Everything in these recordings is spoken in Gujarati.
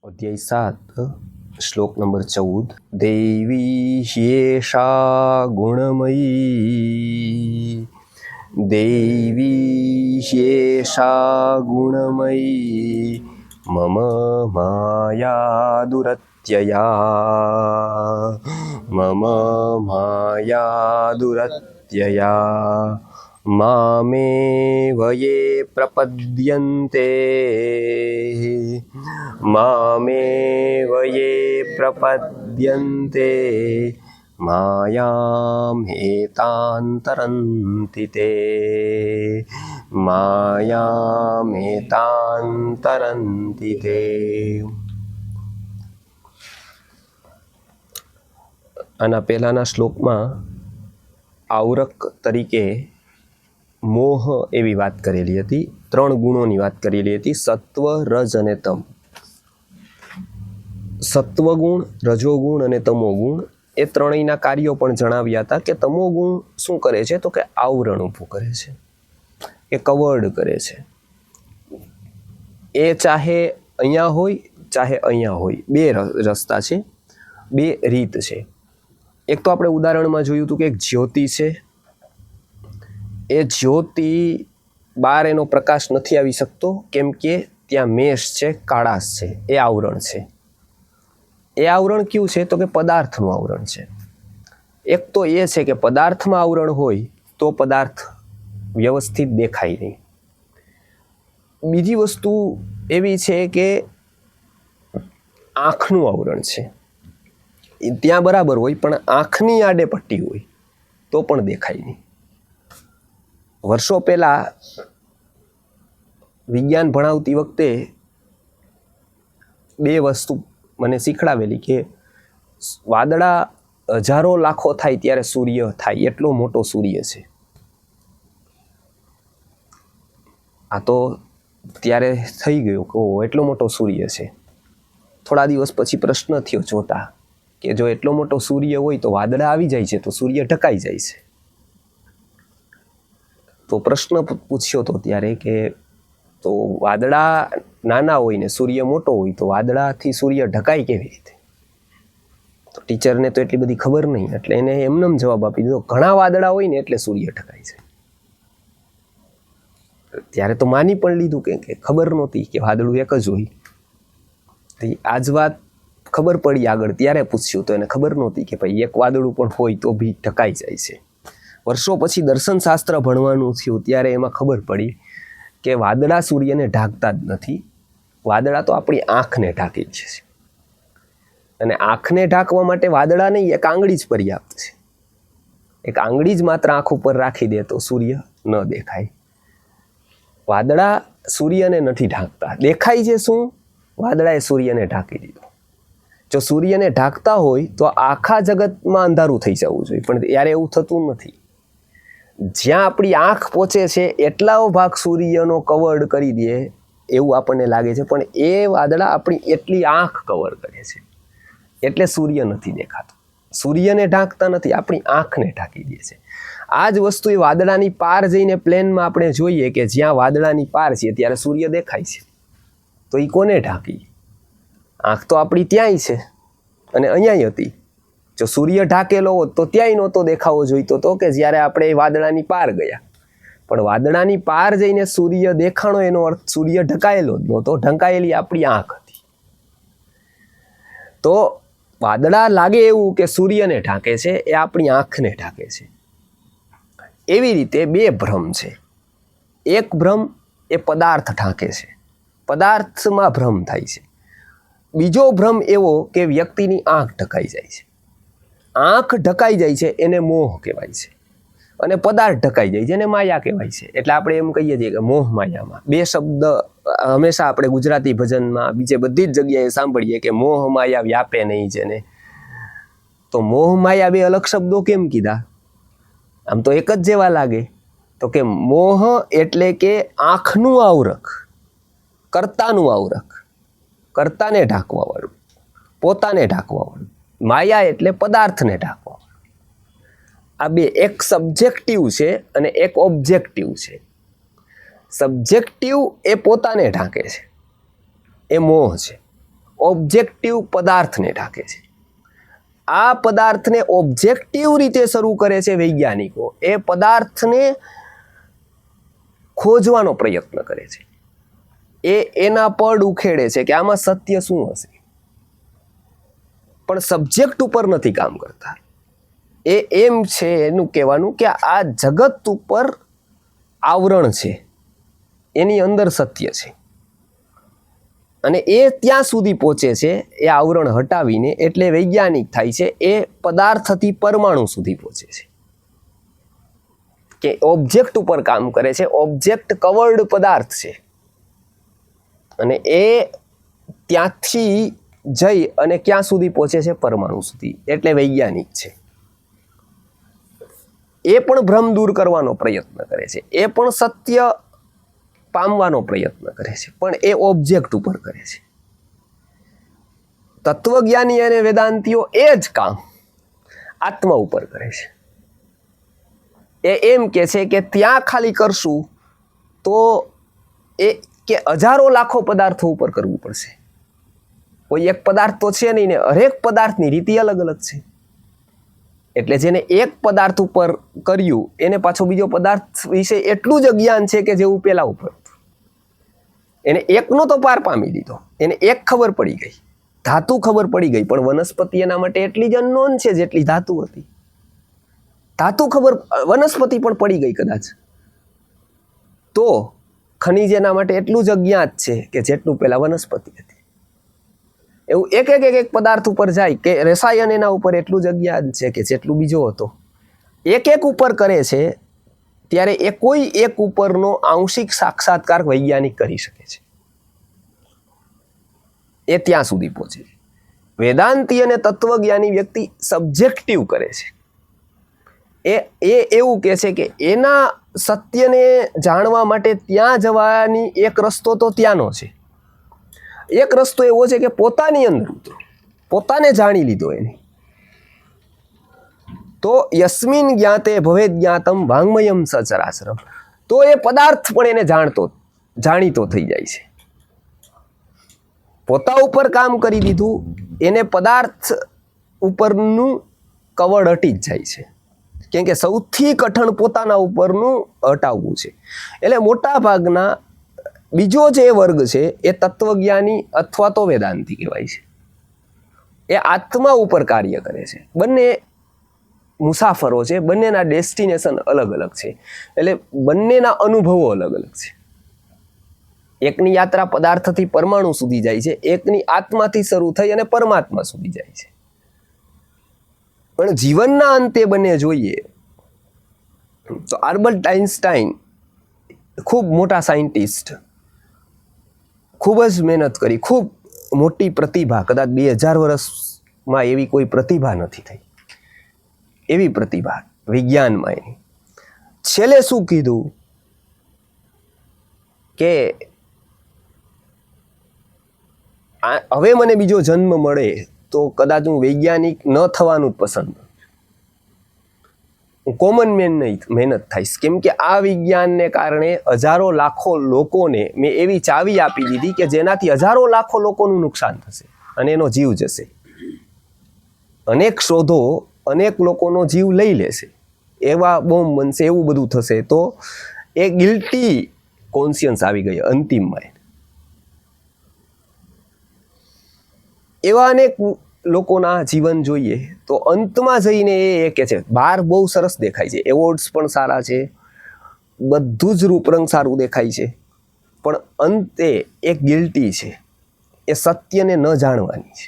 अध्याय 7 श्लोक नंबर 14 देवी ह्येषा गुणमयी देवी ह्येषा गुणमयी मम माया दुरत्यया मम माया दुरत्यया मामेव ये प्रपद्यन्ते मामेव ये प्रपद्यन्ते मायामेतां ते मायामेतां ते। આના પહેલાના શ્લોકમાં આવરક તરીકે મોહ એવી વાત કરેલી હતી, ત્રણ ગુણોની વાત કરેલી હતી, સત્વ, રજ અને તમ. સત્વગુણ, રજોગુણ અને તમોગુણ એ ત્રણેયના કાર્યો પણ જણાવ્યા હતા કે તમોગુણ શું કરે છે તો કે આવરણ ઊભું કરે છે, એ કવર્ડ કરે છે. એ ચાહે અહીંયા હોય ચાહે અહીંયા હોય, બે રસ્તા છે, બે રીત છે. એક તો આપણે ઉદાહરણમાં જોયું હતું કે એક જ્યોતિ છે, એ જ્યોતિ બહાર એનો પ્રકાશ નથી આવી શકતો કેમ કે ત્યાં મેષ છે, કાળાશ છે, એ આવરણ છે. એ આવરણ કયું છે તો કે પદાર્થનું આવરણ છે. એક તો એ છે કે પદાર્થમાં આવરણ હોય તો પદાર્થ વ્યવસ્થિત દેખાય નહીં. બીજી વસ્તુ એવી છે કે આંખનું આવરણ છે, ત્યાં બરાબર હોય પણ આંખની આડે પટ્ટી હોય તો પણ દેખાય નહીં. વર્ષો પહેલાં વિજ્ઞાન ભણાવતી વખતે બે વસ્તુ મને શીખડાવેલી કે વાદળા હજારો લાખો થાય ત્યારે સૂર્ય થાય, એટલો મોટો સૂર્ય છે. આ તો ત્યારે થઈ ગયો કે ઓહ એટલો મોટો સૂર્ય છે. થોડા દિવસ પછી પ્રશ્ન થયો જોતા કે જો એટલો મોટો સૂર્ય હોય તો વાદળા આવી જાય છે તો સૂર્ય ઢકાઈ જાય છે. તો પ્રશ્ન પૂછ્યો તો ત્યારે કે તો વાદળા નાના હોય ને સૂર્ય મોટો હોય તો વાદળાથી સૂર્ય ઢકાય કેવી રીતે? તો ટીચરને તો એટલી બધી ખબર નહીં, એટલે એને એમનેમ જવાબ આપી દીધો, ઘણા વાદળા હોય ને એટલે સૂર્ય ઢકાય છે. ત્યારે તો માની પણ લીધું કે ખબર નહોતી કે વાદળું એક જ હોય. આજ વાત ખબર પડી આગળ, ત્યારે પૂછ્યું તો એને ખબર નહોતી કે ભાઈ એક વાદળું પણ હોય તો બી ઢકાઈ જાય છે. વર્ષો પછી દર્શનશાસ્ત્ર ભણવાનું થયું ત્યારે એમાં ખબર પડી કે વાદળા સૂર્યને ઢાંકતા જ નથી, વાદળા તો આપણી આંખને ઢાંકી છે. અને આંખને ઢાંકવા માટે વાદળા નહીં, એક આંગળી જ પર્યાપ્ત છે. એક આંગળી જ માત્ર આંખ ઉપર રાખી દે તો સૂર્ય ન દેખાય. વાદળા સૂર્યને નથી ઢાંકતા. દેખાય છે શું? વાદળાએ સૂર્યને ઢાંકી દીધો. જો સૂર્યને ઢાંકતા હોય તો આખા જગતમાં અંધારું થઈ જવું જોઈએ, પણ યારે એવું થતું નથી. જ્યાં આપણી આંખ પહોંચે છે એટલાઓ ભાગ સૂર્યનો કવર્ડ કરી દે એવું આપણને લાગે છે, પણ એ વાદળા આપણી એટલી આંખ કવર કરે છે એટલે સૂર્ય નથી દેખાતો. સૂર્યને ઢાંકતા નથી, આપણી આંખને ઢાંકી દે છે. આ જ વસ્તુ એ વાદળાની પાર જઈને પ્લેનમાં આપણે જોઈએ કે જ્યાં વાદળાની પાર છે ત્યારે સૂર્ય દેખાય છે, તો એ કોને ઢાંકી? આંખ તો આપણી ત્યાંય છે અને અહીંયાય હતી. જો સૂર્ય ઢાંકેલો હોત તો ત્યાંય નહોતો દેખાવો જોઈતો તો કે જ્યારે આપણે વાદળાની પાર ગયા. પણ વાદળાની પાર જઈને સૂર્ય દેખાણો એનો અર્થ સૂર્ય ઢંકાયેલો જ નહોતો, ઢંકાયેલી આપણી આંખ હતી. તો વાદળા લાગે એવું કે સૂર્યને ઢાંકે છે, એ આપણી આંખને ઢાંકે છે. એવી રીતે બે ભ્રમ છે. એક ભ્રમ એ પદાર્થ ઢાંકે છે, પદાર્થમાં ભ્રમ થાય છે. બીજો ભ્રમ એવો કે વ્યક્તિની આંખ ઢકાઈ જાય છે. આંખ ઢકાઈ જાય છે એને મોહ કહેવાય છે, અને પદાર્થ ઢકાઈ જાય છે એને માયા કહેવાય છે. એટલે આપણે એમ કહીએ છીએ કે મોહ માયામાં બે શબ્દ હંમેશા આપણે ગુજરાતી ભજનમાં બીજે બધી જ જગ્યાએ સાંભળીએ કે મોહ માયા વ્યાપે નહીં જેને. તો મોહ માયા બે અલગ શબ્દો કેમ કીધા? આમ તો એક જ જેવા લાગે. તો કે મોહ એટલે કે આંખનું આવરક, કર્તાનું આવરક, કર્તાને ઢાંકવાવાળું, પોતાને ઢાંકવાવાળું. માયા એટલે પદાર્થને ઢાંકવાવાળું. આ બે, એક સબ્જેક્ટિવ છે અને એક ઓબ્જેક્ટિવ છે. સબ્જેક્ટિવ એ પોતાને ઢાંકે છે, એ મોહ છે. ઓબ્જેક્ટિવ પદાર્થને ઢાંકે છે. આ પદાર્થને ઓબ્જેક્ટિવ રીતે શરૂ કરે છે વૈજ્ઞાનિકો. એ પદાર્થને ખોજવાનો પ્રયત્ન કરે છે. એના પડ ઉખેડે છે કે આમાં સત્ય શું હશે, પણ સબ્જેક્ટ ઉપર નથી કામ કરતા. એમ છે એનું કહેવાનું કે આ જગત ઉપર આવરણ છે, એની અંદર સત્ય છે, અને એ ત્યાં સુધી પહોંચે છે એ આવરણ હટાવીને, એટલે વૈજ્ઞાનિક થાય છે. એ પદાર્થથી પરમાણુ સુધી પહોંચે છે કે ઓબ્જેક્ટ ઉપર કામ કરે છે. ઓબ્જેક્ટ કવર્ડ પદાર્થ છે, અને એ ત્યાંથી જઈ અને ક્યાં સુધી પહોંચે છે? પરમાણુ સુધી. એટલે વૈજ્ઞાનિક છે. એ પણ ભ્રમ દૂર કરવાનો પ્રયત્ન કરે છે, એ પણ સત્ય પામવાનો પ્રયત્ન કરે છે, પણ એ ઓબ્જેક્ટ ઉપર કરે છે. તત્વજ્ઞાની અને વેદાંતિઓ એ જ કામ આત્મા ઉપર કરે છે. એ એમ કે છે કે ત્યાં ખાલી કરશું તો એ કે હજારો લાખો પદાર્થો ઉપર કરવું પડશે. કોઈ એક પદાર્થ તો છે નહીં ને, હરેક પદાર્થની રીતિ અલગ અલગ છે. એટલે જેને એક પદાર્થ ઉપર કર્યું એને પાછો બીજો પદાર્થ વિશે એટલું જ જ્ઞાન છે કે જેવું પેલા ઉપર. એને એકનો તો પાર પામી દીધો, એને એક ખબર પડી ગઈ, ધાતુ ખબર પડી ગઈ, પણ વનસ્પતિ એના માટે એટલી જ અનનોન છે જેટલી ધાતુ હતી. ધાતુ ખબર વનસ્પતિ પણ પડી ગઈ કદાચ, તો ખનિજ એના માટે એટલું જ અજ્ઞાત છે કે જેટલું પેલા વનસ્પતિ હતી. એવું એક પદાર્થ ઉપર જાય કે રસાયણ એના ઉપર એટલું જ અજ્ઞાત છે કે જેટલું બીજો હતો. એક ઉપર કરે છે ત્યારે એ કોઈ એક ઉપરનો આંશિક સાક્ષાત્કાર વૈજ્ઞાનિક કરી શકે છે. એ ત્યાં સુધી પહોંચે છે. વેદાંતી અને તત્વજ્ઞાની વ્યક્તિ સબ્જેક્ટિવ કરે છે. એ એવું કહે છે કે એના સત્યને જાણવા માટે ત્યાં જવાની એક રસ્તો તો ત્યાંનો છે. એક રસ્તો એવો છે કે પોતાની અંદર ઉતરો, પોતાને જાણી લીધો એને. તો યસ્મિન જ્ઞાતે ભવેદ જ્ઞાતમ વાંગમયમ સચરાચરમ. તો એ પદાર્થ પણ એને જાણીતો થઈ જાય છે. પોતા ઉપર કામ કરી દીધું, એને પદાર્થ ઉપરનું કવડ હટી જ જાય છે. કેમ કે સૌથી કઠણ પોતાના ઉપરનું હટાવવું છે. એટલે મોટા ભાગના બીજો જે વર્ગ છે એ તત્વજ્ઞાની અથવા તો વેદાંતી કહેવાય છે. એ આત્મા ઉપર કાર્ય કરે છે. બંને મુસાફરો છે, બંનેના ડેસ્ટિનેશન અલગ અલગ છે, એટલે બંનેના અનુભવો અલગ અલગ છે. એકની યાત્રા પદાર્થથી પરમાણુ સુધી જાય છે, એકની આત્માથી શરૂ થઈ અને પરમાત્મા સુધી જાય છે. પણ જીવનના અંતે બંને જોઈએ તો આલ્બર્ટ આઇન્સ્ટાઈન ખૂબ મોટા સાયન્ટિસ્ટ, ખૂબ જ મહેનત કરી, ખૂબ મોટી પ્રતિભા, કદાચ 2000 વર્ષમાં એવી કોઈ પ્રતિભા નથી થઈ, એવી પ્રતિભા વિજ્ઞાનમાં એની. છેલ્લે શું કીધું કે હવે મને બીજો જન્મ મળે તો કદાચ હું વૈજ્ઞાનિક ન થવાનું જ પસંદ, હું કોમન મેન નહીં મહેનત થઈશ. કેમ કે આ વિજ્ઞાનને કારણે હજારો લાખો લોકોને મેં એવી ચાવી આપી દીધી કે જેનાથી હજારો લાખો લોકોનું નુકસાન થશે અને એનો જીવ જશે. અનેક શોધો અનેક લોકોનો જીવ લઈ લેશે, એવા બોમ્બ બનશે, એવું બધું થશે. તો એ ગિલ્ટી કોન્શિયન્સ આવી ગઈ અંતિમમાં. એવા અનેક લોકોના જીવન જોઈએ તો અંતમાં જઈને એ કહે છે, બહાર બહુ સરસ દેખાય છે, એવોર્ડ્સ પણ સારા છે, બધું જ રૂપરંગ સારું દેખાય છે, પણ અંતે એક ગિલ્ટી છે. એ સત્યને ન જાણવાની છે,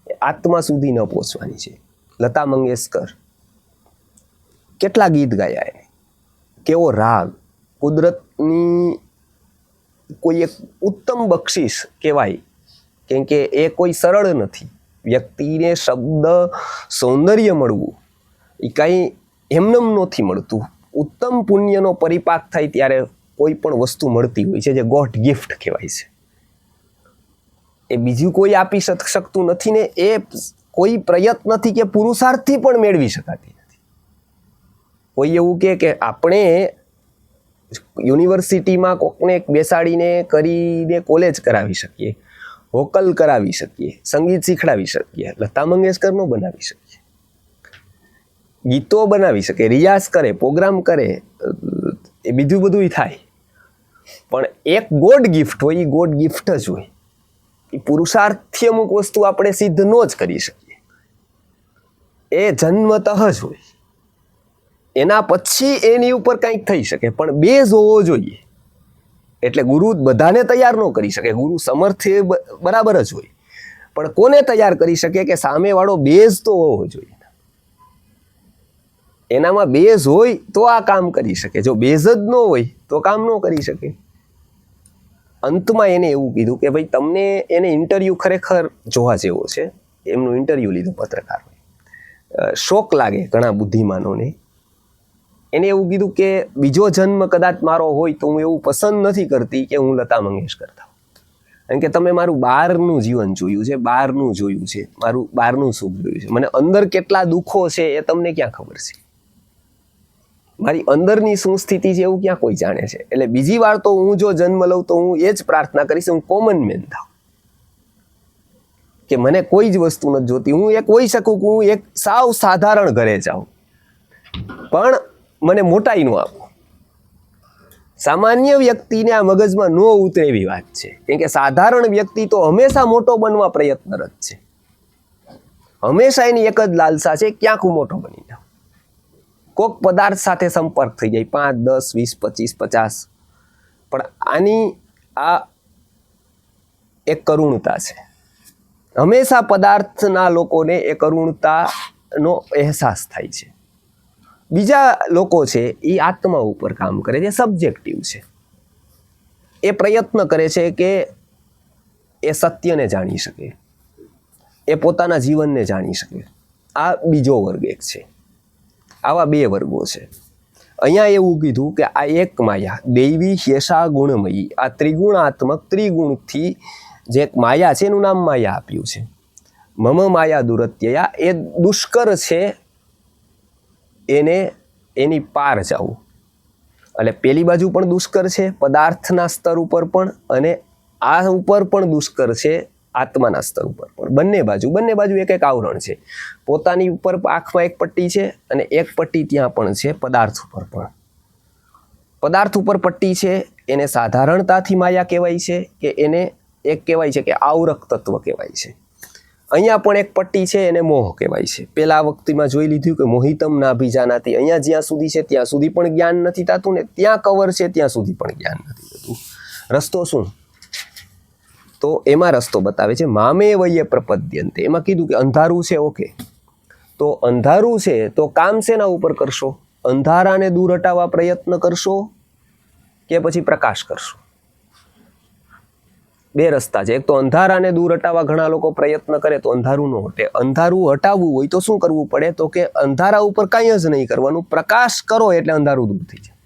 એ આત્મા સુધી ન પહોંચવાની છે. લતા મંગેશકર કેટલા ગીત ગાયા એને, કેવો રાગ, કુદરતની કોઈ એક ઉત્તમ બક્ષિસ કહેવાય. કેમ કે એ કોઈ સરળ નથી. વ્યક્તિને શબ્દ સૌંદર્ય મળવું એ કાંઈ એમનેમ નથી મળતું. ઉત્તમ પુણ્યનો પરિપાક થાય ત્યારે કોઈ પણ વસ્તુ મળતી હોય છે, જે ગોડ ગિફ્ટ કહેવાય છે. એ બીજું કોઈ આપી શકતું નથી ને એ કોઈ પ્રયત્નથી કે પુરુષાર્થથી પણ મેળવી શકાતી નથી. કોઈ એવું કે આપણે યુનિવર્સિટીમાં કોકને બેસાડીને કરીને કોલેજ કરાવી શકીએ, વોકલ કરાવી શકીએ, સંગીત શીખડાવી શકીએ, લતા મંગેશકર નો બનાવી શકીએ, ગીતો બનાવી શકે, રિયાઝ કરે, પ્રોગ્રામ કરે, એ બીજું બધું થાય. પણ એક ગોડ ગિફ્ટ હોય, એ ગોડ ગિફ્ટ જ હોય. એ પુરુષાર્થથી અમુક વસ્તુ આપણે સિદ્ધ ન જ કરી શકીએ, એ જન્મતઃ જ હોય. એના પછી એની ઉપર કંઈક થઈ શકે, પણ બેઝ હોવો જોઈએ. એટલે ગુરુ બધાને તૈયાર ન કરી શકે, ગુરુ સમર્થ બરાબર જ હોય, પણ કોને તૈયાર કરી શકે કે સામેવાળો બેઝ તો હોવો જોઈએ. એનામાં બેઝ હોય તો આ કામ કરી શકે, જો બેઝ જ ન હોય તો કામ ન કરી શકે. અંતમાં એને એવું કીધું કે ભાઈ તમને એને ઇન્ટરવ્યૂ ખરેખર જોવા જેવો છે. એમનું ઇન્ટરવ્યૂ લીધું પત્રકાર, શોક લાગે ઘણા બુદ્ધિમાનોને. એને એવું કીધું કે બીજો જન્મ કદાચ મારો હોય તો હું એવું પસંદ નથી કરતી કે હું લતા મંગેશકર થાઉં, કારણ કે તમે મારું બહારનું જીવન જોયું છે, બહારનું જોયું છે, મારું બહારનું સુખ જોયું છે. મને અંદર કેટલા દુઃખો છે એ તમને ક્યાં ખબર છે? મારી અંદરની શું સ્થિતિ છે એવું ક્યાં કોઈ જાણે છે? એટલે બીજી વાર તો હું જો જન્મ લઉં તો હું એ જ પ્રાર્થના કરીશ, હું કોમન મેન થાઉં, કે મને કોઈ જ વસ્તુ નથી જોતી. હું એક હોઈ શકું કે હું એક સાવ સાધારણ ઘરે જાઉં, પણ મને મોટાઈ ન આપો. સામાન્ય વ્યક્તિને આ મગજમાં ન ઉતરે એવી વાત છે, કેમ કે સાધારણ વ્યક્તિ તો હંમેશા મોટો બનવા પ્રયત્નરત છે. હંમેશા એની એક જ લાલસા છે, ક્યાંક હું મોટો બની જાઉં. કોક પદાર્થ સાથે સંપર્ક થઈ જાય, 5, 10, 20, 25, 50, પણ આની આ એક કરુણતા છે. હંમેશા પદાર્થના લોકોને એ કરુણતાનો અહેસાસ થાય છે. બીજા લોકો છે એ આત્મા ઉપર કામ કરે છે, સબ્જેક્ટિવ છે. એ પ્રયત્ન કરે છે કે એ સત્યને જાણી શકે, એ પોતાના જીવનને જાણી શકે. આ બીજો વર્ગ એક છે. આવા બે વર્ગો છે. અહીંયા એવું કીધું કે આ એક માયા દૈવી યશા ગુણમયી, આ ત્રિગુણાત્મક ત્રિગુણથી જે એક માયા છે એનું નામ માયા આપ્યું છે. મમ માયા દુરત્યયા, એ દુષ્કર છે એને એની પાર જવું. એટલે પેલી બાજુ પણ દુષ્કર છે પદાર્થના સ્તર ઉપર પણ, અને આ ઉપર પણ દુષ્કર છે આત્માના સ્તર ઉપર પણ. બંને બાજુ એક એક આવરણ છે. પોતાની ઉપર આંખમાં એક પટ્ટી છે અને એક પટ્ટી ત્યાં પણ છે પદાર્થ ઉપર પણ. પદાર્થ ઉપર પટ્ટી છે એને સાધારણતાથી માયા કહેવાય છે, કે એને એક કહેવાય છે કે આવરક તત્વ કહેવાય છે. અહીંયા પણ એક પટ્ટી છે એને મોહ કહેવાય છે. પેલા વખતમાં જોઈ લીધું કે મોહિતમ નાભિજાનાતી, અહીંયા જ્યાં સુધી છે ત્યાં સુધી પણ જ્ઞાન નથી થતું, ને ત્યાં કવર છે ત્યાં સુધી પણ જ્ઞાન નથી થતું. રસ્તો શું? તો એમાં રસ્તો બતાવે છે, મામે વયે પ્રપદ્યંતે. એમાં કીધું કે અંધારું છે, ઓકે, તો અંધારું છે તો કામ શેના ઉપર કરશો? અંધારાને દૂર હટાવવા પ્રયત્ન કરશો કે પછી પ્રકાશ કરશો? બે રસ્તા છે. એક તો અંધારાને દૂર હટાવવા ઘણા લોકો પ્રયત્ન કરે તો અંધારું ન હટે. અંધારું હટાવવું હોય તો શું કરવું પડે? તો કે અંધારા ઉપર કાંઈ જ નહીં કરવાનું, પ્રકાશ કરો એટલે અંધારું દૂર થઈ જાય.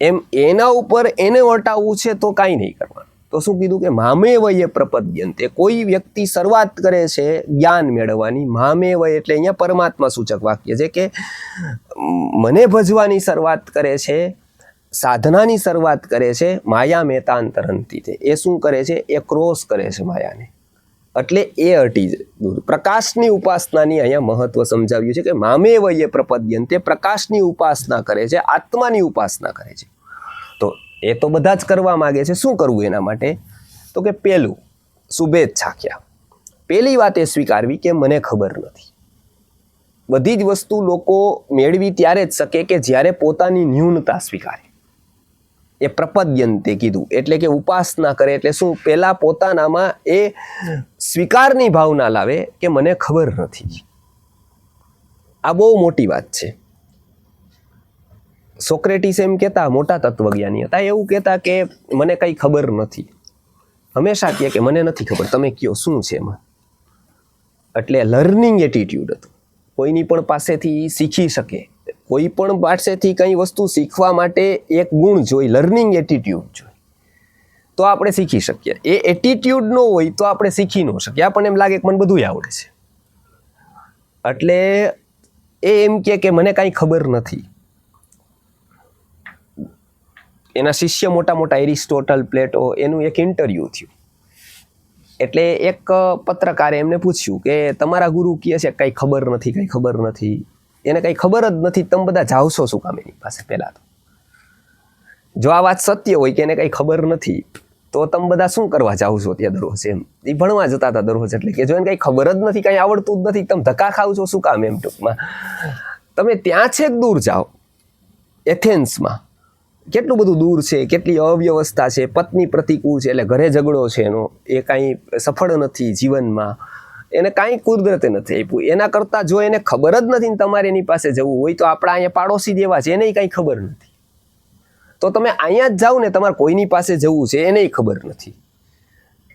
એમ એના ઉપર એને હટાવવું છે તો કાંઈ નહીં કરવાનું. તો શું કીધું કે મામે વયે પ્રપદ્યંતે. કોઈ વ્યક્તિ શરૂઆત કરે છે જ્ઞાન મેળવવાની, મામે વય એટલે અહીંયા પરમાત્મા સૂચક વાક્ય છે, કે મને ભજવાની શરૂઆત કરે છે, સાધનાની શરૂઆત કરે છે. માયા મેતાંતરંતી છે, એ શું કરે છે? એ ક્રોસ કરે છે માયાને, એટલે એ હટી દૂર. પ્રકાશની ઉપાસનાની અહીંયા મહત્વ સમજાવ્યું છે, કે મામે વયે પ્રપદ્યંતે, પ્રકાશની ઉપાસના કરે છે, આત્માની ઉપાસના કરે છે. તો એ તો બધા જ કરવા માગે છે. શું કરવું એના માટે? તો કે પેલું શુભેચ્છાખ્યા, પેલી વાત એ સ્વીકારવી કે મને ખબર નથી. બધી જ વસ્તુ લોકો મેળવી ત્યારે જ શકે કે જ્યારે પોતાની ન્યૂનતા સ્વીકારે. એ પ્રપદ્યંતે કીધું એટલે કે ઉપાસના કરે. એટલે શું? પેલા પોતાનામાં એ સ્વીકારની ભાવના લાવે કે મને ખબર નથી. આ બહુ મોટી વાત છે. સોક્રેટિસ એમ કહેતા, મોટા તત્વજ્ઞાની હતા, એવું કહેતા કે મને કંઈ ખબર નથી. હંમેશા કહે કે મને નથી ખબર, તમે કયો શું છે એમાં. એટલે લર્નિંગ એટીટ્યુડ હતું. કોઈની પણ પાસેથી શીખી શકે, કોઈ પણ પાસેથી કંઈ વસ્તુ શીખવા માટે એક ગુણ જોઈ, લર્નિંગ એટીટ્યુડ જોઈ, તો આપણે શીખી શકીએ. એ એટીટ્યુડ ન હોય તો આપણે શીખી ન શકીએ. આપણને એમ લાગે કે મને બધું આવડે છે. એટલે એ એમ કે મને કાંઈ ખબર નથી. એના શિષ્ય મોટા મોટા એરિસ્ટોટલ, પ્લેટો, એનું એક ઇન્ટરવ્યૂ થયું. એટલે એક પત્રકારે એમને પૂછ્યું કે તમારા ગુરુ કહે છે કંઈ ખબર નથી, કંઈ ખબર નથી, એને કંઈ ખબર જ નથી, તમે બધા જાઓ છો શું કામ એની પાસે? પહેલાં તો જો આ વાત સત્ય હોય કે એને કંઈ ખબર નથી તો તમે બધા શું કરવા જાઓ છો ત્યાં દરરોજ? એમ એ ભણવા જતા હતા દરરોજ. એટલે કે જો એને કંઈ ખબર જ નથી, કંઈ આવડતું જ નથી, તમે ધક્કા ખાવ છો શું કામ? એમ ટૂંકમાં તમે ત્યાં છેક દૂર જાઓ. એથેન્સમાં કેટલું બધું દૂર છે, કેટલી અવ્યવસ્થા છે, પત્ની પ્રતિકૂળ છે, એટલે ઘરે ઝઘડો છે એનો, એ કાંઈ સફળ નથી જીવનમાં, એને કાંઈ કુદરતે નથી આપ્યું. એના કરતાં જો એને ખબર જ નથી ને તમારે એની પાસે જવું હોય તો આપણા અહીંયા પાડોશી જેવા છે, એને કાંઈ ખબર નથી, તો તમે અહીંયા જ જાઓ ને, તમારે કોઈની પાસે જવું છે એને ખબર નથી,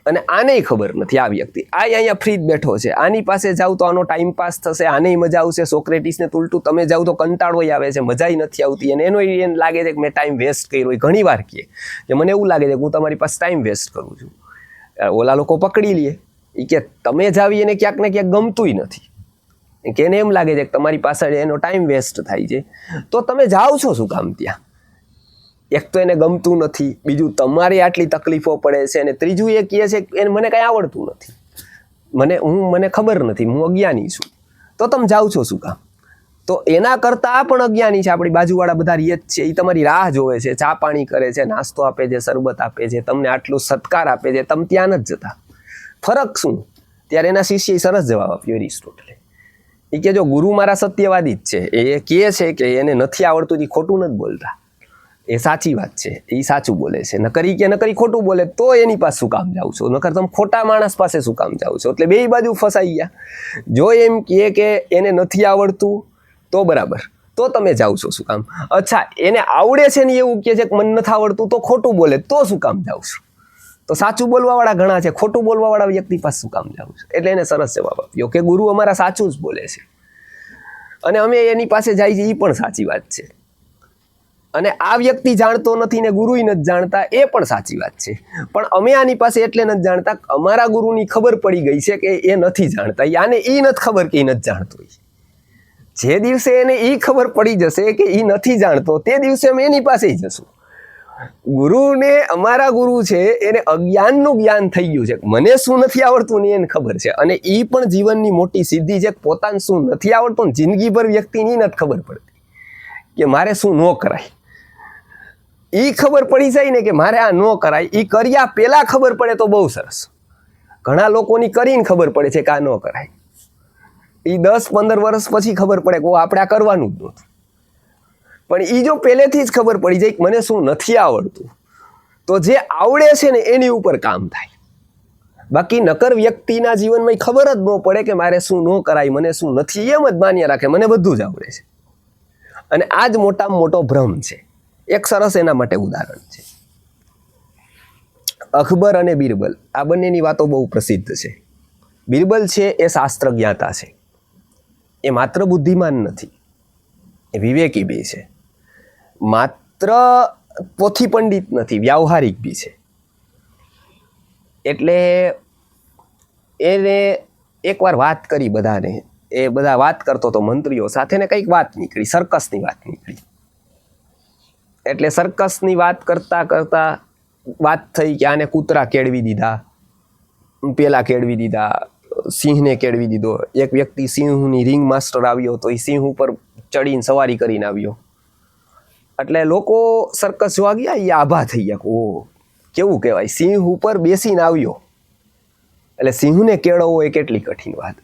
અને આને ખબર નથી. આ વ્યક્તિ અહીંયા ફ્રી જ બેઠો છે, આની પાસે જાવ તો આનો ટાઈમ પાસ થશે, આને મજા આવશે, સોક્રેટિસને તુલટું તમે જાવ તો કંટાળોય આવે છે, મજાય નથી આવતી, અને એને લાગે છે કે મેં ટાઈમ વેસ્ટ કર્યો. ઘણી વાર કહે કે મને એવું લાગે છે કે હું તમારી પાસે ટાઈમ વેસ્ટ કરું છું. ઓલા લોકો પકડી લે એ કે તમે જાવી એને ક્યાંક ને ક્યાંક ગમતુંય નથી, કે એને એમ લાગે છે કે તમારી પાછળ એનો ટાઈમ વેસ્ટ થાય છે, તો તમે જાઓ છો શું કામ ત્યાં? એક તો એને ગમતું નથી, બીજું તમારે આટલી તકલીફો પડે છે, અને ત્રીજું એ કહે છે કે મને કાંઈ આવડતું નથી, મને ખબર નથી, હું અજ્ઞાની છું, તો તમે જાઓ છો શું કામ? તો એના કરતાં આ પણ અજ્ઞાની છે. આપણી બાજુવાળા બધા રીત છે, એ તમારી રાહ જોવે છે, ચા પાણી કરે છે, નાસ્તો આપે છે, શરબત આપે છે, તમને આટલું સત્કાર આપે છે, તમે ત્યાં નથી જતા. ફરક શું? ત્યારે એના શિષ્યએ સરસ જવાબ આપ્યો એરિસ્ટોટલે. એ કે જો ગુરુ મારા સત્યવાદી જ છે, એ કહે છે કે એને નથી આવડતું, એ ખોટું નથી બોલતા, એ સાચી વાત છે, એ સાચું બોલે છે. નકરી ખોટું બોલે તો એની પાસે શું કામ જાવ છો? નકર તમે ખોટા માણસ પાસે શું કામ જાવ છો? એટલે બે બાજુ ફસાઈ ગયા. જો એમ કહે કે એને નથી આવડતું તો બરાબર, તો તમે જાઓ છો શું કામ? અચ્છા, એને આવડે છે ને એવું કહે છે કે મને નથી આવડતું, તો ખોટું બોલે તો શું કામ જાવ છો? તો સાચું બોલવાવાળા ઘણા છે, ખોટું બોલવાવાળા વ્યક્તિ પાસે શું કામ જાવ છો? એટલે એને સરસ જવાબ આપ્યો કે ગુરુ અમારા સાચું જ બોલે છે, અને અમે એની પાસે જાય છે, એ પણ સાચી વાત છે, અને આ વ્યક્તિ જાણતો નથી ને ગુરુય નથી જાણતા, એ પણ સાચી વાત છે, પણ અમે આની પાસે એટલે નથી જાણતા, અમારા ગુરુની ખબર પડી ગઈ છે કે એ નથી જાણતા. આને એ નથી ખબર કે એ નથી જાણતો. જે દિવસે એને એ ખબર પડી જશે કે એ નથી જાણતો, તે દિવસે અમે એની પાસે જશું. ગુરુને, અમારા ગુરુ છે એને અજ્ઞાનનું જ્ઞાન થઈ ગયું છે, મને શું નથી આવડતું ને એને ખબર છે, અને એ પણ જીવનની મોટી સિદ્ધિ છે. પોતાને શું નથી આવડતું ને જિંદગીભર વ્યક્તિની નથી ખબર પડતી કે મારે શું ન કરાય. એ ખબર પડી જાય ને કે મારે આ ન કરાય, એ કર્યા પહેલા ખબર પડે તો બહુ સરસ. ઘણા લોકોની કરીને ખબર પડે છે કે આ ન કરાય, એ 10-15 વર્ષ પછી ખબર પડે કે આપણે આ કરવાનું જ નહોતું. પણ એ જો પહેલેથી જ ખબર પડી જાય કે મને શું નથી આવડતું, તો જે આવડે છે ને એની ઉપર કામ થાય. બાકી નકર વ્યક્તિના જીવનમાં ખબર જ ન પડે કે મારે શું ન કરાય, મને શું નથી, એમ જ માન્ય રાખે મને બધું જ આવડે છે. અને આ જ મોટામાં મોટો ભ્રમ છે. એક સરસ એના માટે ઉદાહરણ છે, અકબર અને બિરબલ. આ બંનેની વાતો બહુ પ્રસિદ્ધ છે. બિરબલ છે એ શાસ્ત્ર જ્ઞાતા છે, એ માત્ર બુદ્ધિમાન નથી, એ વિવેકી બી છે, માત્ર પોથી પંડિત નથી, વ્યાવહારિક બી છે. એટલે એને એકવાર વાત કરી બધાને, એ બધા વાત કરતો તો મંત્રીઓ સાથે, ને કંઈક વાત નીકળી, સર્કસની વાત નીકળી. એટલે સર્કસની વાત કરતા કરતા વાત થઈ કે આને કૂતરા કેળવી દીધા, પેલા કેળવી દીધા, સિંહને કેળવી દીધો. એક વ્યક્તિ સિંહની રિંગ માસ્ટર આવ્યો તો એ સિંહ ઉપર ચડીને સવારી કરીને આવ્યો. એટલે લોકો સર્કસ જોવા ગયા, એ આભા થઈ ગયા, ઓહ કેવું કહેવાય, સિંહ ઉપર બેસીને આવ્યો, એટલે સિંહને કેળવવો એ કેટલી કઠિન વાત.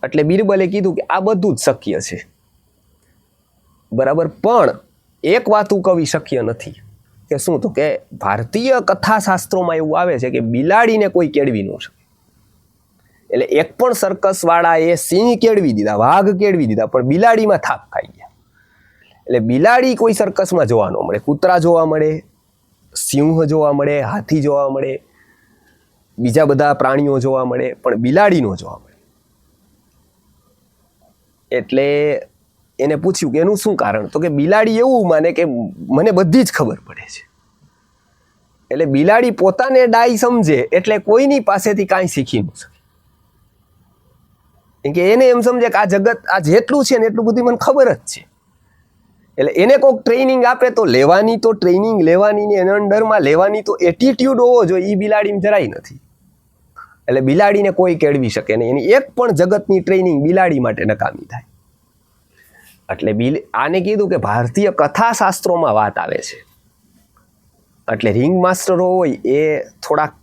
એટલે બિરબલે કીધું કે આ બધું જ શક્ય છે, બરાબર, પણ એક વાત હું કવી શક્ય નથી. કે શું? તો કે ભારતીય કથાશાસ્ત્રોમાં એવું આવે છે કે બિલાડીને કોઈ કેળવી ન શકે. એટલે એક પણ સર્કસ વાળા એ સિંહ કેળવી દીધા, વાઘ કેળવી દીધા, પણ બિલાડીમાં થાપ ખાઈ ગયા. એટલે બિલાડી કોઈ સર્કસમાં જોવા ન મળે, કૂતરા જોવા મળે, સિંહ જોવા મળે, હાથી જોવા મળે, બીજા બધા પ્રાણીઓ જોવા મળે, પણ બિલાડી ન જોવા મળે. એટલે એને પૂછ્યું કે એનું શું કારણ? તો કે બિલાડી એવું માને કે મને બધી જ ખબર પડે છે. એટલે બિલાડી પોતાને ડાય સમજે, એટલે કોઈની પાસેથી કાંઈ શીખી ન શકે. કે એને એમ સમજે કે આ જગત આ જેટલું છે ને એટલું બધું મને ખબર જ છે, એટલે એને કોઈક ટ્રેનિંગ આપે તો લેવાની, તો ટ્રેનિંગ લેવાની ને એના અંડરમાં લેવાની તો એટીટ્યુડ હોવો જોઈએ. એ બિલાડીમાં જરાય નથી. એટલે બિલાડીને કોઈ કેળવી શકે નહીં. એની એક પણ જગતની ટ્રેનિંગ બિલાડી માટે નકામી થાય. એટલે આને કીધું કે ભારતીય કથાશાસ્ત્રોમાં વાત આવે છે. એટલે રિંગ માસ્ટરો હોય એ થોડાક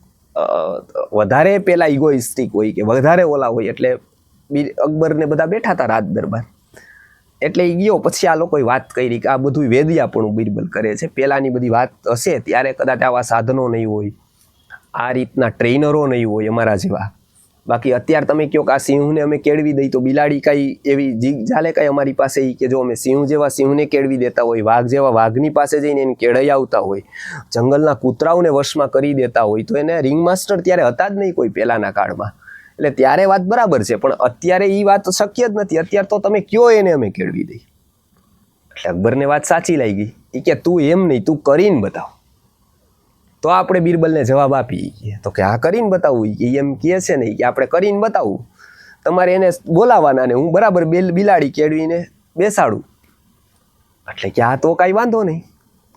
વધારે પેલા ઇગોઇસ્ટિક હોય કે વધારે ઓલા હોય. એટલે અકબરને બધા બેઠા હતા રાજ દરબાર. એટલે એ ગયો. પછી આ લોકોએ વાત કરી કે આ બધું વેદિયાપણું બિરબલ કરે છે. પેલાની બધી વાત હશે ત્યારે કદાચ આવા સાધનો નહીં હોય, આ રીતના ટ્રેનરો નહીં હોય અમારા જેવા. બાકી અત્યારે તમે કહો કે આ સિંહને અમે કેળવી દઈ તો બિલાડી કાંઈ એવી જીગ ચાલે કાંઈ અમારી પાસે કે જો અમે સિંહ જેવા સિંહને કેળવી દેતા હોય, વાઘ જેવા વાઘની પાસે જઈને એને કેળાઈ આવતા હોય, જંગલના કૂતરાઓને વશમાં કરી દેતા હોય, તો એને રિંગ માસ્ટર ત્યારે હતા જ નહીં કોઈ પહેલાના કાળમાં. એટલે ત્યારે વાત બરાબર છે, પણ અત્યારે એ વાત શક્ય જ નથી. અત્યારે તો તમે કયો એને અમે કેળવી દઈ. એટલે અકબરને વાત સાચી લાગી. એ કે તું એમ નહીં, તું કરીને બતાવ. તો આપણે બિરબલને જવાબ આપી તો કે આ કરીને બતાવવું. એ એમ કહે છે ને કે આપણે કરીને બતાવવું. તમારે એને બોલાવવાના ને હું બરાબર બિલાડી કેળવીને બેસાડું. એટલે કે આ તો કાંઈ વાંધો નહીં.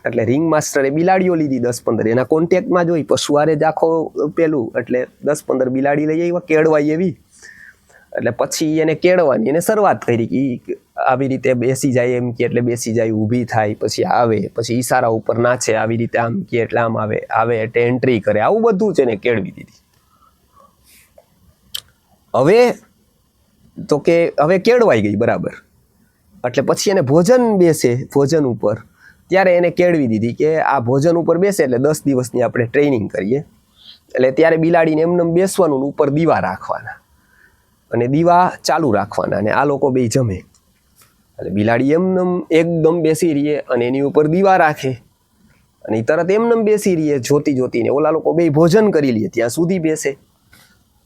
એટલે રિંગ માસ્ટરે બિલાડીઓ લીધી 10-15. એના કોન્ટેક્ટમાં જ હોય, પશુઆરે જ આખો પેલું. એટલે 10-15 બિલાડી લઈ આવ્યા કેળવાય એવી. એટલે પછી એને કેળવાની એને શરૂઆત કરી કે આવી રીતે બેસી જાય એમ કે એટલે બેસી જાય, ઊભી થાય, પછી આવે, પછી ઈશારા ઉપર નાચે, આવી રીતે આમ કે એટલે આમ આવે એટલે એન્ટ્રી કરે. આવું બધું છે એને કેળવી દીધી. હવે તો કે હવે કેળવાઈ ગઈ બરાબર. એટલે પછી એને ભોજન બેસે, ભોજન ઉપર ત્યારે એને કેળવી દીધી કે આ ભોજન ઉપર બેસે એટલે 10 દિવસની આપણે ટ્રેનિંગ કરીએ. એટલે ત્યારે બિલાડીને એમને બેસવાનું, ઉપર દીવા રાખવાના અને દીવા ચાલુ રાખવાના, અને આ લોકો બે જમે. એટલે બિલાડી એમને એકદમ બેસી રહીએ અને એની ઉપર દીવા રાખે અને તરત એમને બેસી રહીએ જોતીને. ઓલા લોકો બે ભોજન કરી લે ત્યાં સુધી બેસે.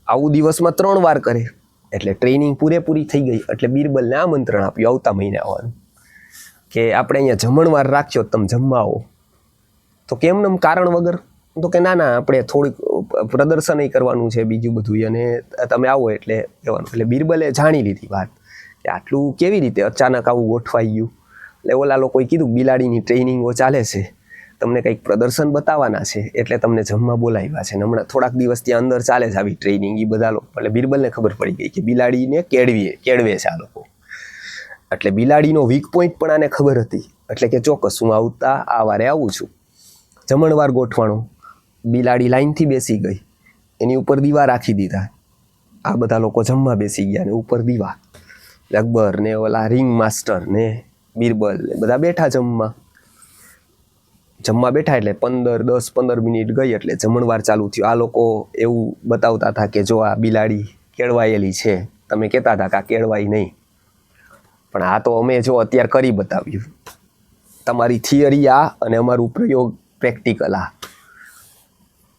આવું દિવસમાં 3 વાર કરે. એટલે ટ્રેનિંગ પૂરેપૂરી થઈ ગઈ. એટલે બિરબલને આમંત્રણ આપ્યું આવતા મહિને આવવાનું કે આપણે અહીંયા જમણવાર રાખ્યો, તમે જમવા આવો. તો કેમ નમ કારણ વગર? તો કે ના આપણે થોડીક પ્રદર્શન કરવાનું છે બીજું બધું, અને તમે આવો એટલે કહેવાનું. એટલે બિરબલે જાણી લીધી વાત કે આટલું કેવી રીતે અચાનક આવું ગોઠવાઈ ગયું. એટલે ઓલા લોકોએ કીધું બિલાડીની ટ્રેનિંગો ચાલે છે, તમને કંઈક પ્રદર્શન બતાવવાના છે એટલે તમને જમવા બોલાવ્યા છે. હમણાં થોડાક દિવસ ત્યાં અંદર ચાલે છે આવી ટ્રેનિંગ. એ બધા લોકો એટલે બિરબલને ખબર પડી ગઈ કે બિલાડીને કેળવે છે આ લોકો. એટલે બિલાડીનો વીક પોઈન્ટ પણ આને ખબર હતી. એટલે કે ચોક્કસ હું આવતા આ વારે આવું છું. જમણવાર ગોઠવાણો. બિલાડી લાઈનથી બેસી ગઈ, એની ઉપર દીવા રાખી દીધા. આ બધા લોકો જમવા બેસી ગયા ને ઉપર દીવા. અકબર ને ઓલા રિંગ માસ્ટર ને બિરબલ ને બધા બેઠા જમવા બેઠા. એટલે 10-15 મિનિટ ગઈ એટલે જમણવાર ચાલુ થયું. આ લોકો એવું બતાવતા હતા કે જો આ બિલાડી કેળવાયેલી છે, તમે કહેતા હતા કે આ કેળવાઈ નહીં, પણ આ તો અમે જો અત્યારે કરી બતાવ્યું. તમારી થિયરી આ અને અમારું પ્રયોગ પ્રેક્ટિકલ આ.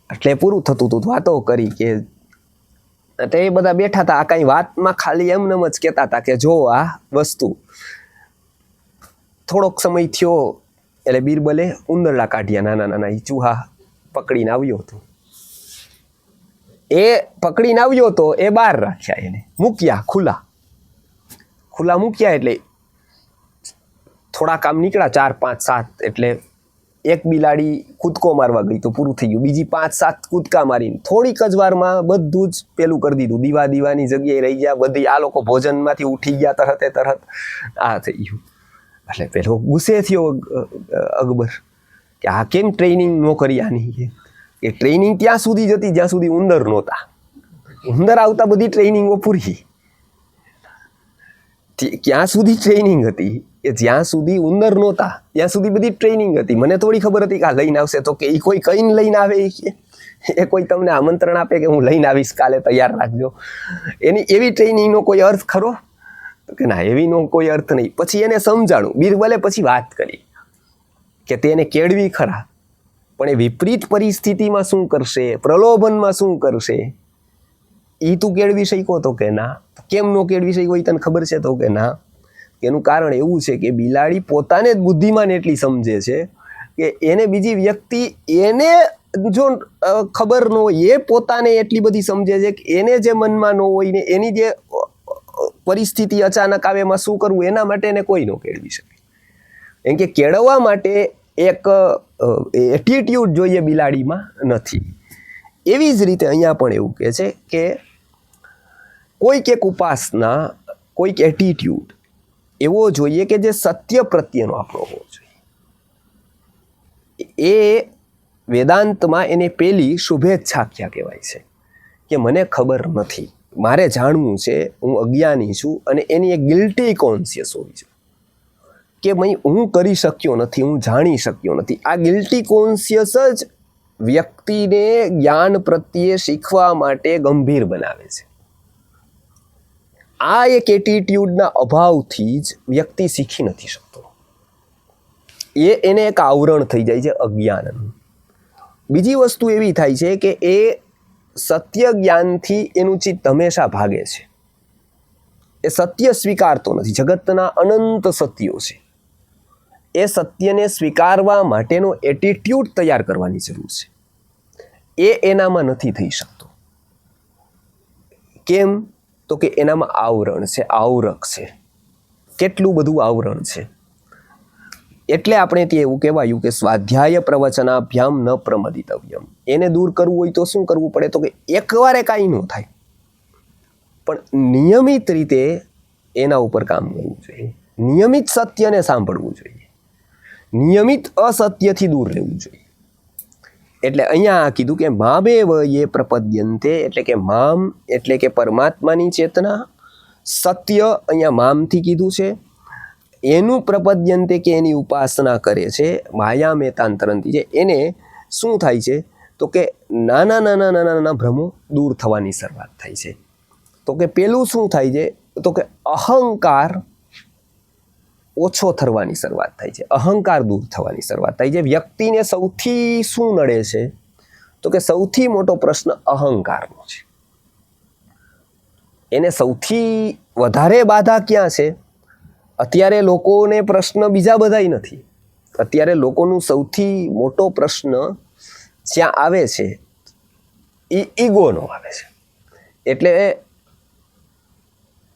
એટલે પૂરું થતું હતું. વાતો કરી કે એ બધા બેઠા હતા. આ કાંઈ વાતમાં ખાલી એમને જ કહેતા હતા કે જો આ વસ્તુ. થોડોક સમય થયો એટલે બિરબલે ઉંદરડા કાઢ્યા નાના. એ ચૂહા પકડીને આવ્યો હતો. એ બહાર રાખ્યા, એને મૂક્યા ખુલ્લા મૂક્યા. એટલે થોડાક આમ નીકળ્યા 4, 5, 7. એટલે એક બિલાડી કૂદકો મારવા ગઈ તો પૂરું થઈ ગયું. બીજી 5, 7 કૂદકા મારીને થોડીક જ વારમાં બધું જ પેલું કરી દીધું. દીવાની જગ્યાએ રહી ગયા બધી. આ લોકો ભોજનમાંથી ઉઠી ગયા તરત આ થઈ ગયું. એટલે પેલો ગુસ્સે થયો અકબર કે આ કેમ ટ્રેનિંગ ન કરી આની. કે ટ્રેનિંગ ત્યાં સુધી જતી જ્યાં સુધી ઉંદર નહોતા. ઉંદર આવતા બધી ટ્રેનિંગો પૂરી. ક્યાં સુધી ટ્રેનિંગ હતી કે જ્યાં સુધી ઉંદર નહોતા ત્યાં સુધી બધી ટ્રેનિંગ હતી. મને થોડી ખબર હતી કે આ લઈને આવશે, તો કે એ કોઈ કઈને લઈને આવે, એ કોઈ તમને આમંત્રણ આપે કે હું લઈને આવીશ કાલે, તૈયાર રાખજો. એની એવી ટ્રેનિંગનો કોઈ અર્થ ખરો? તો કે ના, એવીનો કોઈ અર્થ નહીં. પછી એને સમજાણું. બિરબલે પછી વાત કરી કે તેને કેળવી ખરા, પણ એ વિપરીત પરિસ્થિતિમાં શું કરશે, પ્રલોભનમાં શું કરશે, એ તું કેળવી શક્યો? તો કે ના. કેમ ન કેળવી શક્યો એ તને ખબર છે? તો કે ના. એનું કારણ એવું છે કે બિલાડી પોતાને જ બુદ્ધિમાન એટલી સમજે છે કે એને બીજી વ્યક્તિ એને જો ખબર ન હોય, એ પોતાને એટલી બધી સમજે છે કે એને જે મનમાં ન હોય ને એની જે પરિસ્થિતિ અચાનક આવે એમાં શું કરવું, એના માટે એને કોઈ ન કેળવી શકે. એમ કે કેળવવા માટે એક એટીટ્યુડ જોઈએ બિલાડીમાં નથી. એવી જ રીતે અહીંયા પણ એવું કહે છે કે કોઈક એક ઉપાસના, કોઈક એટીટ્યુડ એવો જોઈએ કે જે સત્ય પ્રત્યેનો આપણો હોવો જોઈએ. એ વેદાંતમાં એને પેલી શુભેચ્છાખ્યા કહેવાય છે કે મને ખબર નથી, મારે જાણવું છે, હું અજ્ઞાની છું, અને એની એક ગિલ્ટી કોન્શિયસ હોવી જોઈએ કે હું કરી શક્યો નથી, હું જાણી શક્યો નથી. આ ગિલ્ટી કોન્શિયસ જ વ્યક્તિને જ્ઞાન પ્રત્યે શીખવા માટે ગંભીર બનાવે છે. આ એક એટીટ્યુડના અભાવથી જ વ્યક્તિ શીખી નથી શકતો. એને એક આવરણ થઈ જાય છે અજ્ઞાનનું. બીજી વસ્તુ એવી થાય છે કે એ સત્ય જ્ઞાનથી એનું ચિત્ત હંમેશા ભાગે છે. એ સત્ય સ્વીકારતો નથી. જગતના અનંત સત્યો છે. એ સત્યને સ્વીકારવા માટેનો એટીટ્યુડ તૈયાર કરવાની જરૂર છે. એ એનામાં નથી થઈ શકતો. કેમ? તો કે એનામાં આવરણ છે, આવરક છે. કેટલું બધું આવરણ છે. એટલે આપણે ત્યાં એવું કહેવાયું કે સ્વાધ્યાય પ્રવચનાભ્યામ ન પ્રમદિતવ્યમ. એને દૂર કરવું હોય તો શું કરવું પડે? તો કે એકવારે કાંઈ ન થાય, પણ નિયમિત રીતે એના ઉપર કામ કરવું જોઈએ. નિયમિત સત્યને સાંભળવું જોઈએ, નિયમિત અસત્યથી દૂર રહેવું જોઈએ. એટલે અહીંયા કીધું કે મામેવ યે પ્રપદ્યન્તે, એટલે કે મામ એટલે કે પરમાત્માની ચેતના, સત્ય અહીંયા મામથી કીધું છે, એનું પ્રપદ્યન્તે કે એની ઉપાસના કરે છે, માયા મેતાંતરંતી છે. એને શું થાય છે? તો કે નાના નાના નાના નાના ભ્રમો દૂર થવાની શરૂઆત થાય છે. તો કે પેલું શું થાય છે? તો કે અહંકાર ઓછો થવાની શરૂઆત થાય છે, અહંકાર દૂર થવાની શરૂઆત થાય છે. વ્યક્તિને સૌથી શું નડે છે? તો કે સૌથી મોટો પ્રશ્ન અહંકારનો છે. એને સૌથી વધારે બાધા ક્યાં છે? અત્યારે લોકોને પ્રશ્ન બીજા બધાય નથી. અત્યારે લોકોનું સૌથી મોટો પ્રશ્ન જ્યાં આવે છે એ ઈગોનો આવે છે. એટલે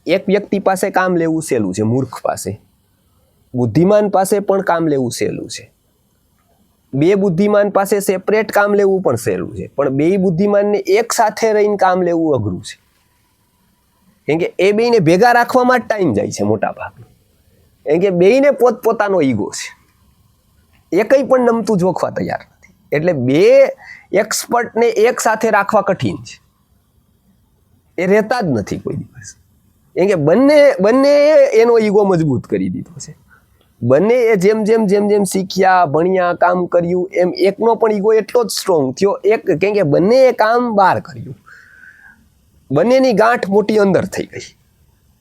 એક વ્યક્તિ પાસે કામ લેવું સહેલું છે, મૂર્ખ પાસે. બુદ્ધિમાન પાસે પણ કામ લેવું સહેલું છે. બે બુદ્ધિમાન પાસે સેપરેટ કામ લેવું પણ સહેલું છે, પણ બે બુદ્ધિમાનને એક સાથે રહીને કામ લેવું અઘરું છે. કેમ કે એ બેને ભેગા રાખવામાં જ ટાઈમ જાય છે મોટા ભાગનો. કેમ કે બેને પોતપોતાનો ઈગો છે, એ કંઈ પણ નમતું જોખવા તૈયાર નથી. એટલે બે એક્સપર્ટને એક સાથે રાખવા કઠિન છે. એ રહેતા જ નથી કોઈ દિવસ. કેમ કે બંને એનો ઈગો મજબૂત કરી દીધો છે. બંને એ જેમ જેમ શીખ્યા, ભણ્યા, કામ કર્યું, એમ એકનો પણ ઈગો એટલો જ સ્ટ્રોંગ થયો. કેમ કે બંને કામ બહાર કર્યું, બંનેની ગાંઠ મોટી અંદર થઈ ગઈ.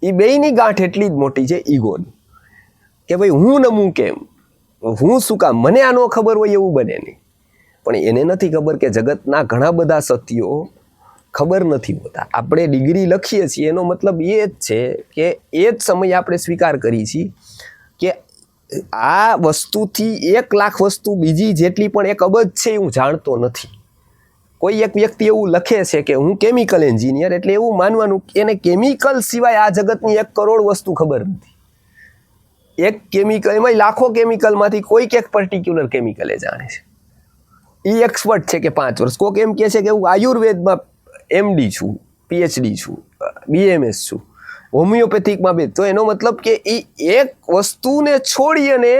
એ બેયની ગાંઠ એટલી જ મોટી છે ઈગોની, કે ભાઈ હું નમું કેમ, હું શું કામ, મને આ ન ખબર હોય એવું બને નહીં. પણ એને નથી ખબર કે જગતના ઘણા બધા સત્યો ખબર નથી હોતા. આપણે ડિગ્રી લખીએ છીએ એનો મતલબ એ જ છે કે એ જ સમયે આપણે સ્વીકાર કરી છીએ કે આ વસ્તુથી 1 લાખ વસ્તુ બીજી જેટલી પણ 1 અબજ છે એ હું જાણતો નથી. કોઈ એક વ્યક્તિ એવું લખે છે કે હું કેમિકલ એન્જિનિયર, એટલે એવું માનવાનું કે એને કેમિકલ સિવાય આ જગતની 1 કરોડ વસ્તુ ખબર નથી. એક કેમિકલ, એમાં લાખો કેમિકલમાંથી કોઈક એક પર્ટિક્યુલર કેમિકલ એ જાણે છે. એ એક્સપર્ટ છે કે 5 વર્ષ. કોઈક એમ કહે છે કે હું આયુર્વેદમાં MD છું, PhD છું, BMS છું, હોમિયોપેથિકમાં બે. તો એનો મતલબ કે એ એક વસ્તુને છોડી અને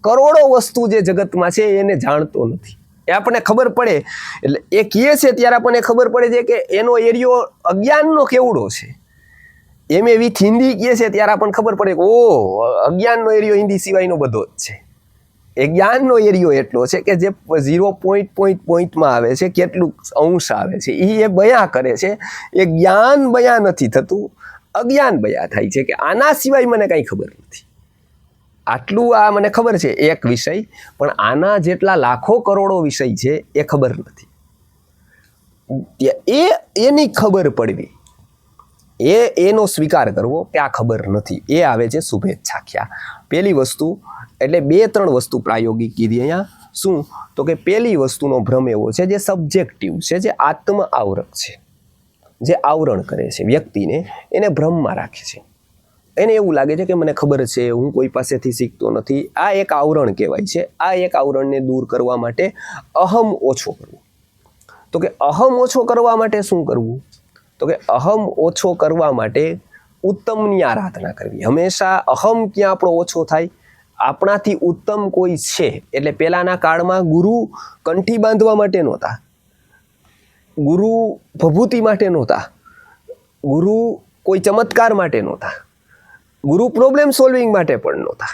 કરોડો વસ્તુ જે જગતમાં છે એને જાણતો નથી. એ આપણને ખબર પડે, એટલે એ કહે છે ત્યારે આપણને ખબર પડે છે કે એનો એરિયો અજ્ઞાનનો કેવડો છે. એમ એવી હિન્દી કહે છે ત્યારે આપણને ખબર પડે કે ઓહ, અજ્ઞાનનો એરિયો હિન્દી સિવાયનો બધો જ છે. એ જ્ઞાનનો એરિયો એટલો છે કે જે 0 પોઈન્ટમાં આવે છે, કેટલું અંશ આવે છે, એ બયા કરે છે. એ જ્ઞાન બયા નથી થતું, અજ્ઞાન બયા થાય છે કે આના સિવાય મને કાંઈ ખબર નથી. આટલું આ મને ખબર છે એક વિષય, પણ આના જેટલા લાખો કરોડો વિષય છે એ ખબર નથી. એની ખબર પડવી, એનો સ્વીકાર કરવો કે આ ખબર નથી, એ આવે છે શુભેચ્છાખ્યા. પેલી વસ્તુ, એટલે 2-3 વસ્તુ પ્રાયોગિક કીધી અહીંયા. શું? તો કે પેલી વસ્તુનો ભ્રમ એવો છે જે સબ્જેક્ટિવ છે, જે આત્મ આવરક છે, જે આવરણ કરે છે વ્યક્તિને, એને ભ્રમમાં રાખે છે. એને એવું લાગે છે કે મને ખબર છે, હું કોઈ પાસેથી શીખતો નથી. આ એક આવરણ કહેવાય છે. આ એક આવરણને દૂર કરવા માટે અહમ ઓછો કરવો. તો કે અહમ ઓછો કરવા માટે શું કરવું? તો કે અહમ ઓછો કરવા માટે ઉત્તમની આરાધના કરવી. હંમેશા અહમ ક્યાં આપણો ઓછો થાય? આપણાથી ઉત્તમ કોઈ છે. એટલે પહેલાના કાળમાં ગુરુ કંઠી બાંધવા માટે નહોતા, ગુરુ ભભૂતિ માટે નહોતા, ગુરુ કોઈ ચમત્કાર માટે નહોતા, ગુરુ પ્રોબ્લેમ સોલ્વિંગ માટે પણ નહોતા.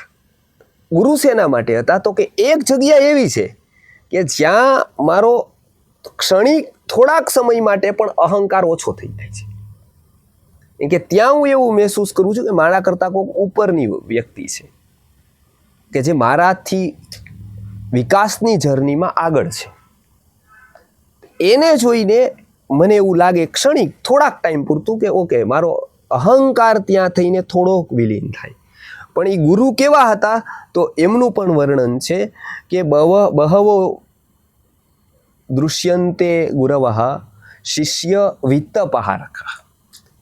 ગુરુ શેના માટે હતા? તો કે એક જગ્યા એવી છે કે જ્યાં મારો ક્ષણિક થોડાક સમય માટે પણ અહંકાર ઓછો થઈ જાય છે. કે ત્યાં હું એવું મહેસૂસ કરું છું કે મારા કરતાં કોઈક ઉપરની વ્યક્તિ છે, કે જે મારાથી વિકાસની જર્નીમાં આગળ છે. એને જોઈને મને એવું લાગે ક્ષણિક થોડાક ટાઈમ પૂરતું કે ઓકે, મારો અહંકાર ત્યાં થઈને થોડોક વિલીન થાય. પણ એ ગુરુ કેવા હતા? તો એમનું પણ વર્ણન છે કે બહવો દૃશ્યંતે ગુરવઃ શિષ્ય વિત્તપહારકા,